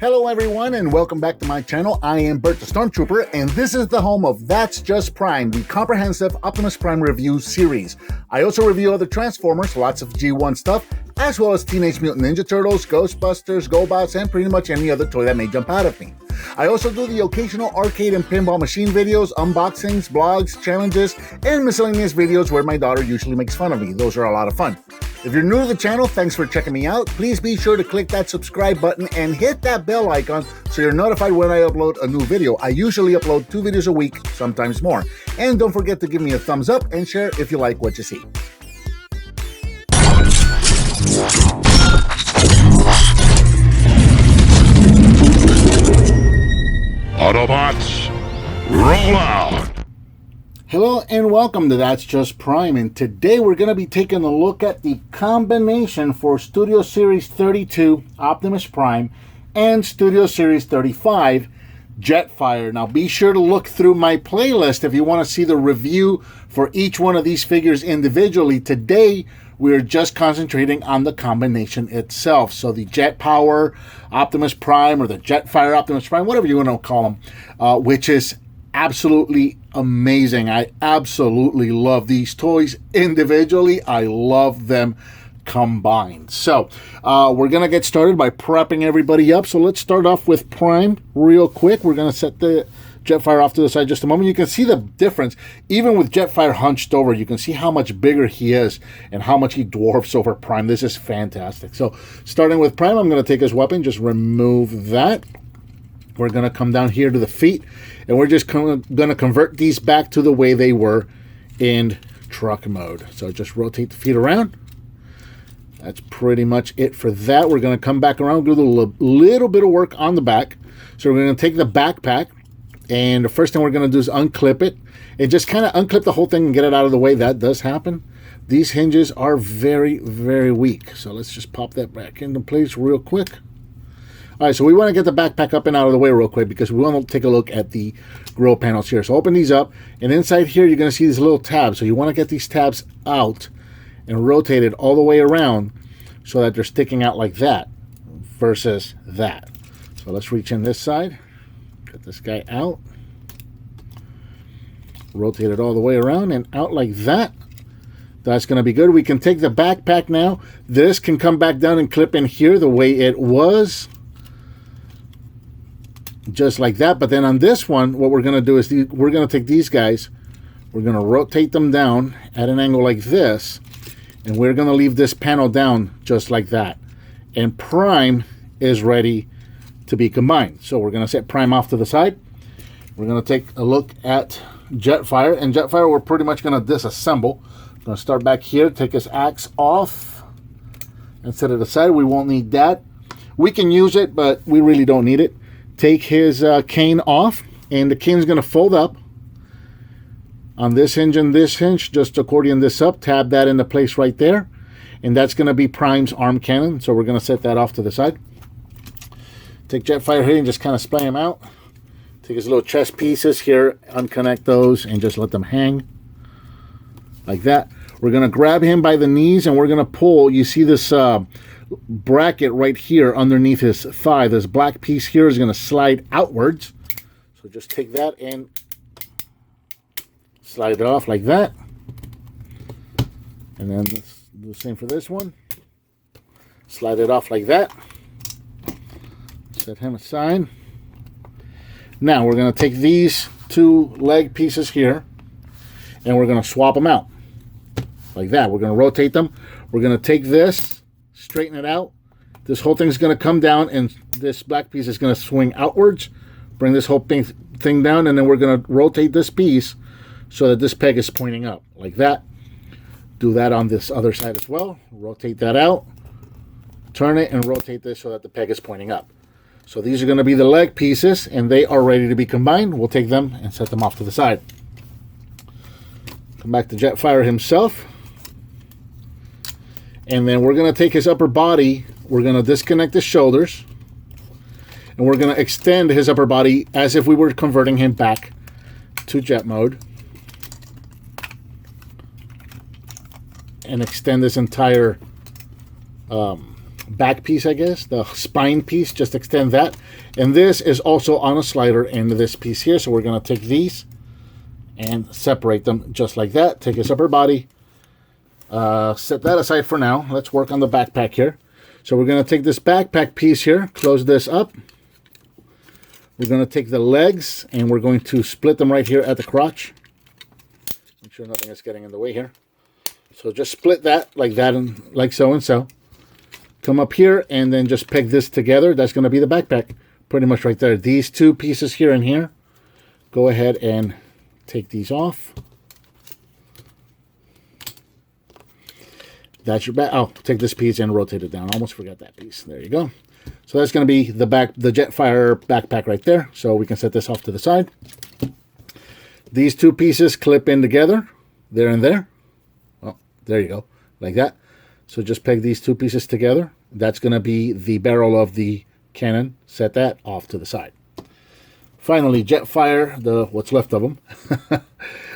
Hello everyone and welcome back to my channel. I am Bert the Stormtrooper and this is the home of That's Just Prime, the comprehensive Optimus Prime review series. I also review other Transformers, lots of G1 stuff, as well as Teenage Mutant Ninja Turtles, Ghostbusters, GoBots, and pretty much any other toy that may jump out of me. I also do the occasional arcade and pinball machine videos, unboxings, blogs, challenges, and miscellaneous videos where my daughter usually makes fun of me. Those are a lot of fun. If you're new to the channel, thanks for checking me out. Please be sure to click that subscribe button and hit that bell icon so you're notified when I upload a new video. I usually upload 2 videos a week, sometimes more. And don't forget to give me a thumbs up and share if you like what you see. Autobots, roll out! Hello and welcome to That's Just Prime, and today we're going to be taking a look at the combination for Studio Series 32 Optimus Prime and Studio Series 35 Jetfire. Now be sure to look through my playlist if you want to see the review for each one of these figures individually. Today we're just concentrating on the combination itself. So the Jet Power Optimus Prime or the Jetfire Optimus Prime, whatever you want to call them, which is absolutely amazing. I absolutely love these toys individually. I love them combined. So we're going to get started by prepping everybody up. So let's start off with Prime real quick. We're going to set the Jetfire off to the side just a moment. You can see the difference. Even with Jetfire hunched over, you can see how much bigger he is and how much he dwarfs over Prime. This is fantastic. So starting with Prime, I'm going to take his weapon, just remove that. We're going to come down here to the feet, and we're just going to convert these back to the way they were in truck mode. So just rotate the feet around. That's pretty much it for that. We're going to come back around, do a little bit of work on the back. So we're going to take the backpack, and the first thing we're going to do is unclip it, and just kind of unclip the whole thing and get it out of the way. That does happen. These hinges are very, very weak. So let's just pop that back into place real quick. All right, so we want to get the backpack up and out of the way real quick because we want to take a look at the grill panels here. So open these up, and inside here you're going to see these little tabs. So you want to get these tabs out and rotate it all the way around so that they're sticking out like that versus that. So let's reach in this side, get this guy out, rotate it all the way around and out like that. That's going to be good. We can take the backpack now. This can come back down and clip in here the way it was. Just like that. But then on this one, what we're going to do is we're going to take these guys, we're going to rotate them down at an angle like this, and we're going to leave this panel down just like that. And Prime is ready to be combined. So we're going to set Prime off to the side. We're going to take a look at Jetfire, and Jetfire we're pretty much going to disassemble. I'm going to start back here, take his axe off and set it aside. We won't need that. We can use it, but we really don't need it. Take his cane off, and the cane is going to fold up on this hinge and this hinge. Just accordion this up, tab that into place right there, and that's going to be Prime's arm cannon. So we're going to set that off to the side. Take Jetfire here and just kind of splay him out. Take his little chest pieces here, unconnect those, and just let them hang like that. We're going to grab him by the knees, and we're going to pull. You see this bracket right here underneath his thigh. This black piece here is going to slide outwards. So just take that and slide it off like that. And then let's do the same for this one. Slide it off like that. Set him aside. Now we're going to take these 2 leg pieces here and we're going to swap them out like that. We're going to rotate them. We're going to take this, straighten it out. This whole thing is going to come down, and this black piece is going to swing outwards. Bring this whole thing down, and then we're going to rotate this piece so that this peg is pointing up like that. Do that on this other side as well. Rotate that out, turn it, and rotate this so that the peg is pointing up. So these are going to be the leg pieces, and they are ready to be combined. We'll take them and set them off to the side. Come back to Jetfire himself. And then we're going to take his upper body, we're going to disconnect his shoulders, and we're going to extend his upper body as if we were converting him back to jet mode. And extend this entire back piece, I guess, the spine piece, just extend that. And this is also on a slider into this piece here. So we're going to take these and separate them just like that. Take a separate body. Set that aside for now. Let's work on the backpack here. So we're going to take this backpack piece here, close this up. We're going to take the legs and we're going to split them right here at the crotch. Make sure nothing is getting in the way here. So just split that like that and like so and so. Come up here and then just peg this together. That's going to be the backpack pretty much right there. These two pieces here and here, go ahead and take these off. That's your back. Oh, take this piece and rotate it down. Almost forgot that piece. There you go. So that's going to be the Jetfire backpack right there. So we can set this off to the side. These two pieces clip in together, there and there. Oh, there you go, like that. So just peg these two pieces together. That's going to be the barrel of the cannon. Set that off to the side. Finally, Jetfire, what's left of him.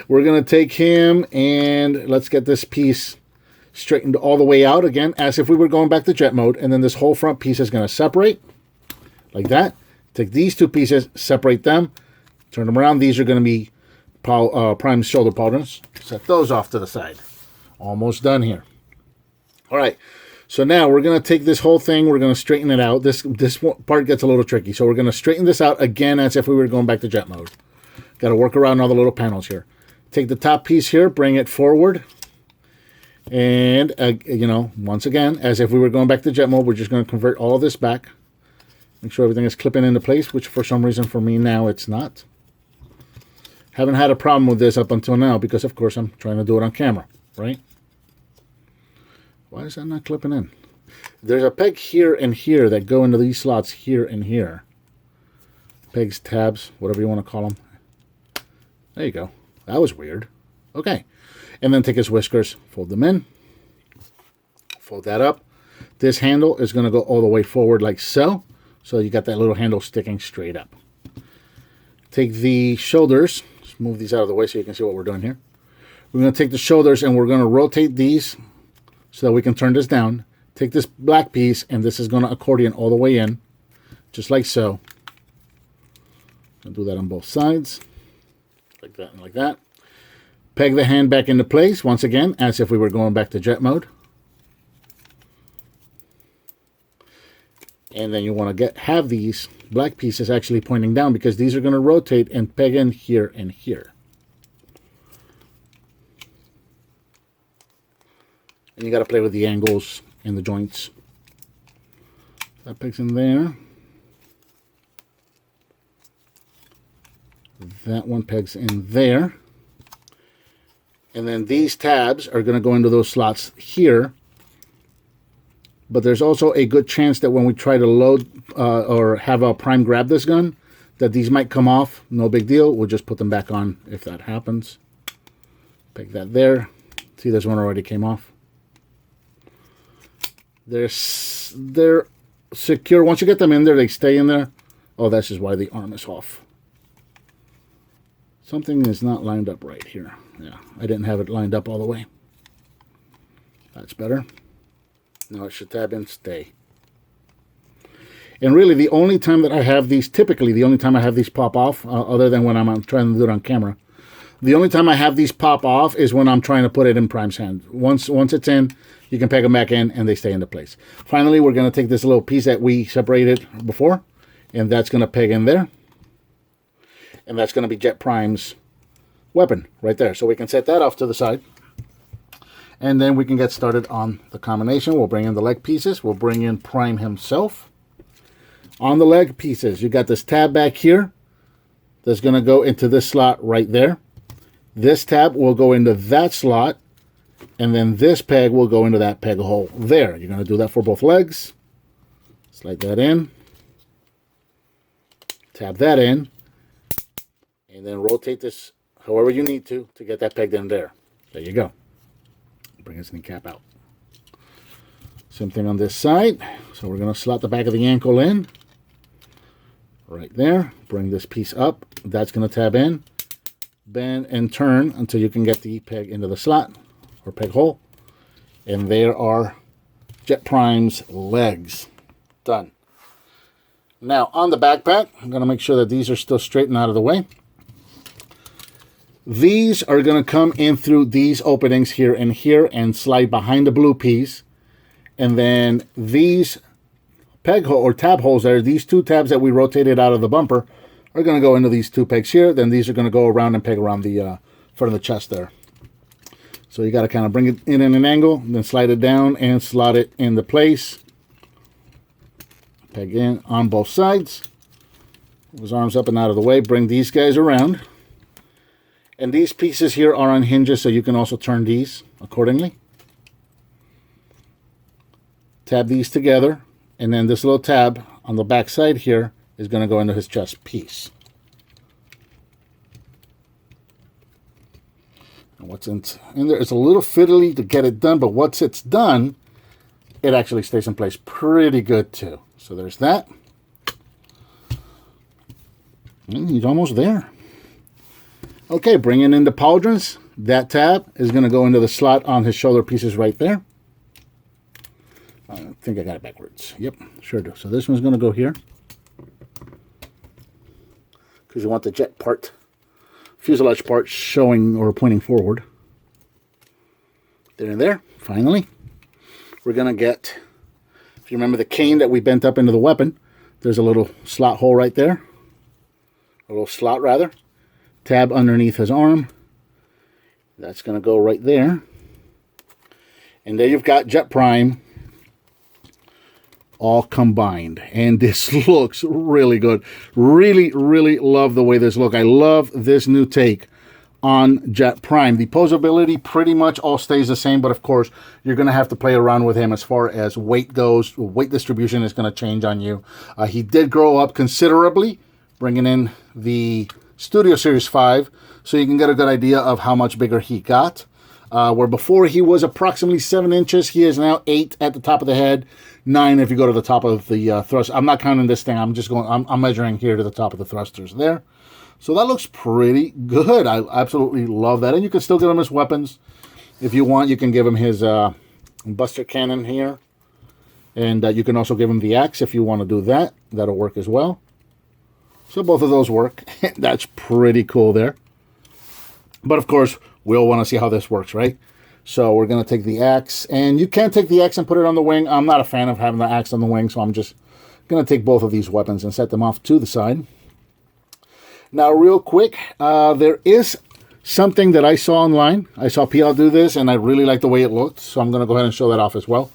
We're going to take him and let's get this piece straightened all the way out again, as if we were going back to jet mode. And then this whole front piece is going to separate like that. Take these two pieces, separate them, turn them around. These are going to be prime shoulder pauldrons. Set those off to the side. Almost done here. All right, so now we're going to take this whole thing, we're going to straighten it out. This part gets a little tricky, so we're going to straighten this out again as if we were going back to jet mode. Got to work around all the little panels here. Take the top piece here, bring it forward, and, you know, once again, as if we were going back to jet mode, we're just going to convert all of this back. Make sure everything is clipping into place, which for some reason for me now it's not. Haven't had a problem with this up until now because, of course, I'm trying to do it on camera, right? Why is that not clipping in? There's a peg here and here that go into these slots here and here. Pegs, tabs, whatever you want to call them. There you go. That was weird. Okay. And then take his whiskers, fold them in. Fold that up. This handle is going to go all the way forward like so. So you got that little handle sticking straight up. Take the shoulders. Just move these out of the way so you can see what we're doing here. We're going to take the shoulders and we're going to rotate these so that we can turn this down. Take this black piece, and this is going to accordion all the way in, just like so. I'll do that on both sides, like that and like that. Peg the hand back into place, once again, as if we were going back to jet mode. And then you want to have these black pieces actually pointing down because these are going to rotate and peg in here and here. And you got to play with the angles and the joints. That pegs in there. That one pegs in there. And then these tabs are going to go into those slots here. But there's also a good chance that when we try to load or have a prime grab this gun, that these might come off. No big deal. We'll just put them back on if that happens. Peg that there. See, this one already came off. They're secure. Once you get them in there, they stay in there. Oh, that's just why the arm is off. Something is not lined up right here. Yeah, I didn't have it lined up all the way. That's better. Now it should tab in, stay. And really, the only time that I have these, typically the only time I have these pop off, other than when I'm trying to do it on camera, the only time I have these pop off is when I'm trying to put it in Prime's hand. Once it's in, you can peg them back in and they stay into place. Finally, we're going to take this little piece that we separated before, and that's going to peg in there. And that's going to be Jet Prime's weapon right there. So we can set that off to the side. And then we can get started on the combination. We'll bring in the leg pieces. We'll bring in Prime himself. On the leg pieces, you got this tab back here. That's going to go into this slot right there. This tab will go into that slot. And then this peg will go into that peg hole there. You're going to do that for both legs. Slide that in. Tab that in. And then rotate this however you need to get that pegged in there. There you go. Bring his kneecap out. Same thing on this side. So we're going to slot the back of the ankle in. Right there. Bring this piece up. That's going to tab in. Bend and turn until you can get the peg into the slot or peg hole. And there are Jet Prime's legs. Done. Now, on the backpack, I'm going to make sure that these are still straight and out of the way. These are going to come in through these openings here and slide behind the blue piece. And then these peg hole or tab holes there, these two tabs that we rotated out of the bumper, are going to go into these two pegs here. Then these are going to go around and peg around the front of the chest there. So you got to kind of bring it in an angle, then slide it down and slot it into place. Peg in on both sides. Move his arms up and out of the way. Bring these guys around. And these pieces here are on hinges, so you can also turn these accordingly. Tab these together. And then this little tab on the back side here is going to go into his chest piece. And what's in there, it's a little fiddly to get it done, but once it's done, it actually stays in place pretty good too. So there's that. And he's almost there. Okay, bringing in the pauldrons. That tab is going to go into the slot on his shoulder pieces right there. I think I got it backwards. Yep, sure do. So this one's going to go here. Because you want the jet part, fuselage part showing or pointing forward. There and there. Finally, we're going to get, if you remember the cane that we bent up into the weapon, there's a little slot hole right there. A little slot, rather. Tab underneath his arm. That's going to go right there. And there you've got Jet Prime all combined. And this looks really good. Really, really love the way this looks. I love this new take on Jet Prime. The posability pretty much all stays the same, but of course, you're going to have to play around with him as far as weight goes. Weight distribution is going to change on you. He did grow up considerably, bringing in the Studio Series 5, so you can get a good idea of how much bigger he got. Where before he was approximately 7 inches, he is now 8 at the top of the head, 9 if you go to the top of the thrust. I'm not counting this thing. I'm just going. I'm measuring here to the top of the thrusters there. So that looks pretty good. I absolutely love that. And you can still give him his weapons if you want. You can give him his Buster Cannon here, and you can also give him the axe if you want to do that. That'll work as well. So both of those work. That's pretty cool there. But of course, we'll want to see how this works, right? So we're going to take the axe. And you can take the axe and put it on the wing. I'm not a fan of having the axe on the wing, so I'm just going to take both of these weapons and set them off to the side. Now, real quick, there is something that I saw online. I saw PL do this, and I really like the way it looked. So I'm going to go ahead and show that off as well.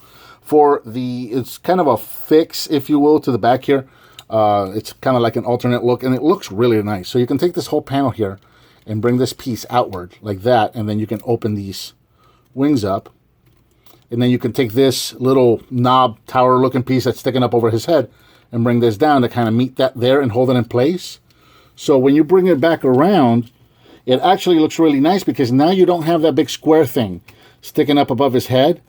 It's kind of a fix, if you will, to the back here. It's kind of like an alternate look, and it looks really nice. So you can take this whole panel here and bring this piece outward like that, and then you can open these wings up. And then you can take this little knob tower looking piece that's sticking up over his head and bring this down to kind of meet that there and hold it in place. So when you bring it back around, it actually looks really nice because now you don't have that big square thing sticking up above his head.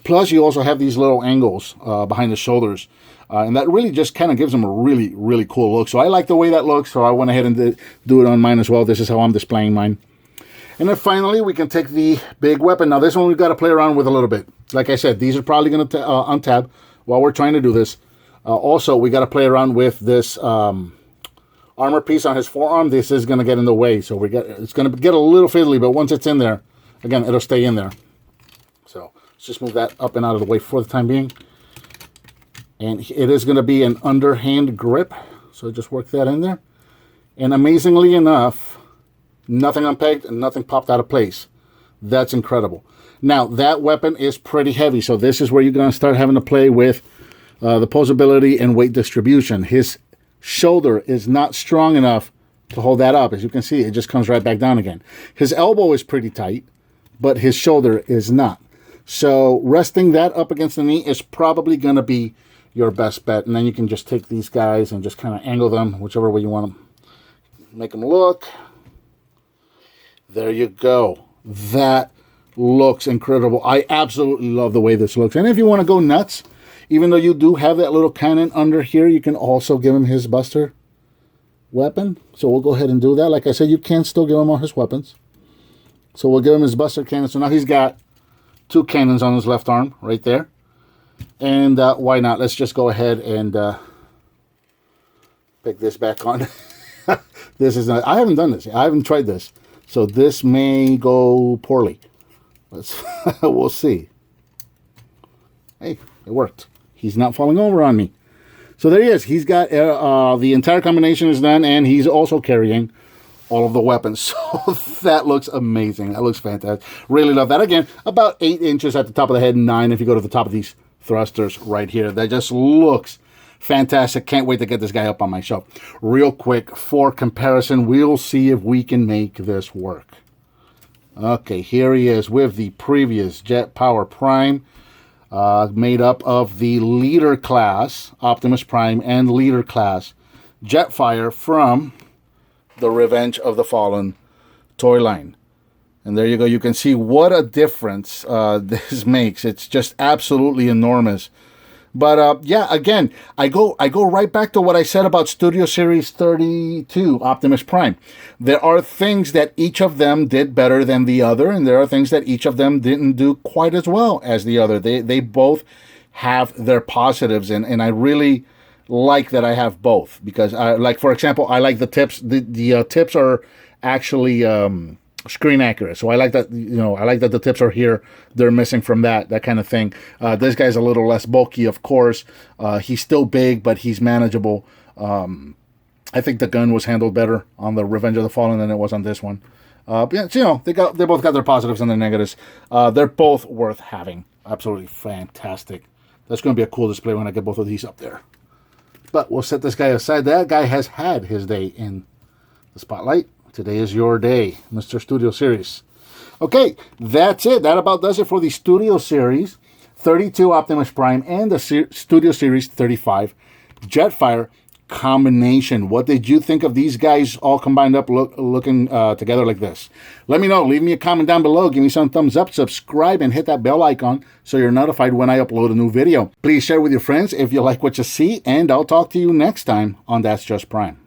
Plus, you also have these little angles behind the shoulders. And that really just kind of gives them a really, really cool look. So I like the way that looks, so I went ahead and do it on mine as well. This is how I'm displaying mine. And then finally, we can take the big weapon. Now, this one we've got to play around with a little bit. Like I said, these are probably going to untab while we're trying to do this. Also, we got to play around with this armor piece on his forearm. This is going to get in the way, so it's going to get a little fiddly, but once it's in there, again, it'll stay in there. So let's just move that up and out of the way for the time being. And it is going to be an underhand grip, so just work that in there. And amazingly enough, nothing unpegged and nothing popped out of place. That's incredible. Now, that weapon is pretty heavy, so this is where you're going to start having to play with the posability and weight distribution. His shoulder is not strong enough to hold that up. As you can see, it just comes right back down again. His elbow is pretty tight, but his shoulder is not. So resting that up against the knee is probably going to be your best bet. And then you can just take these guys and just kind of angle them whichever way you want them. Make them look. There you go. That looks incredible. I absolutely love the way this looks. And if you want to go nuts, even though you do have that little cannon under here, you can also give him his Buster weapon. So we'll go ahead and do that. Like I said, you can still give him all his weapons. So we'll give him his Buster cannon. So now he's got 2 cannons on his left arm right there. And why not? Let's just go ahead and pick this back on. This is not, I haven't done this. I haven't tried this. So this may go poorly. We'll see. Hey, it worked. He's not falling over on me. So there he is. He's got the entire combination is done, and he's also carrying all of the weapons. So that looks amazing. That looks fantastic. Really love that. Again, about 8 inches at the top of the head, 9 if you go to the top of these thrusters right here. That just looks fantastic. Can't wait to get this guy up on my shelf. Real quick, for comparison, we'll see if we can make this work. Okay, here he is with the previous Jetfire Prime, made up of the Leader class Optimus Prime and Leader class Jetfire from the Revenge of the Fallen toy line. And there you go. You can see what a difference this makes. It's just absolutely enormous. But yeah, again, I go right back to what I said about Studio Series 32 Optimus Prime. There are things that each of them did better than the other, and there are things that each of them didn't do quite as well as the other. They both have their positives, and I really like that I have both, because like, for example, I like the tips. The tips are actually screen accurate, so I like that. I like that the tips are here. They're missing from that kind of thing. This guy's a little less bulky, of course. He's still big, but he's manageable. I think the gun was handled better on the Revenge of the Fallen than it was on this one. Yeah, so, they both got their positives and their negatives. They're both worth having. Absolutely fantastic. That's going to be a cool display when I get both of these up there. But we'll set this guy aside. That guy has had his day in the spotlight. Today is your day, Mr. Studio Series. Okay, that's it. That about does it for the Studio Series 32 Optimus Prime and the Studio Series 35 Jetfire combination. What did you think of these guys all combined up looking together like this? Let me know. Leave me a comment down below. Give me some thumbs up. Subscribe and hit that bell icon so you're notified when I upload a new video. Please share with your friends if you like what you see, and I'll talk to you next time on That's Just Prime.